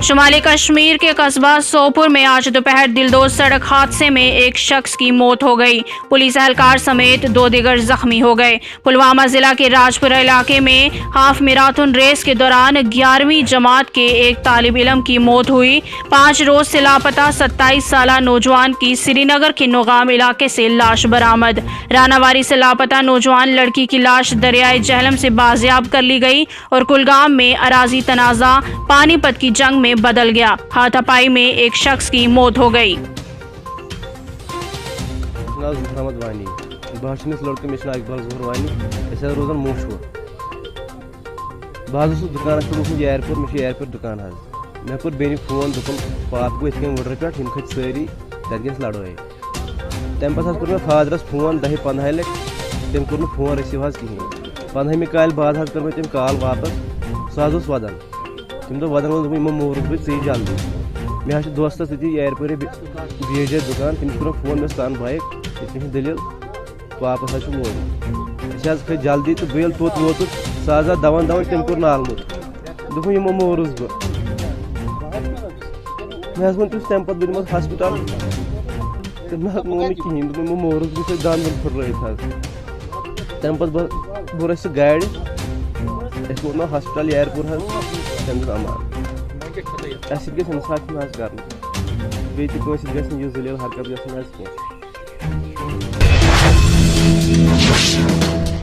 शुमाली कश्मीर के कस्बा सोपुर में आज दोपहर दिलदोज सड़क हादसे में एक शख्स की मौत हो गई। पुलिस एहलकार समेत 2 दिगर जख्मी हो गए। पुलवामा जिला के राजपुरा इलाके में हाफ मैराथन रेस के दौरान 11वीं जमात के एक तालिब इल्म की मौत हुई। 5 रोज से लापता 27 साला नौजवान की श्रीनगर के नौगाम इलाके से लाश बरामद। रानावारी से लापता नौजवान लड़की की लाश दरियाए जहलम से बाजियाब कर ली गई और कुलगाम में अराजी तनाजा पानीपत की जंग में बदल गया। हाथापाई में एक शख्स की मौत हो गई। एयरपोर्ट दुकान मे कोर बेनि फोन दुकान पाप गो इतने वुडर पे हम खत सारी तक गस लड़ाई तम पस कोर मे फादरस फोन 10-15 लट तम कोर फोन रिसीव हज कहीं 15 काल बाद हज कर तम कॉल वापस सह वदन तम दो वदन वो इमो मोर सी जल्दी मे दोस्त एयरपोर्ट बीजे दुकान तमिस कोर फोन मे सन बाइक इतने दलील वापस हज मोर खत जल्दी तो बेल तोत वोतुस सह दवन तम कोर नालमुत दोप इमो मोरस बह मे वो तम पे बन हस्पताल तम मोन कहें दोप मोरस बह दान वन फुर्रत तम पे बोर गाड़ वो हस्पताल एयरपोर्ट तम अमान गस इंसाफ कर जलील हरकत गई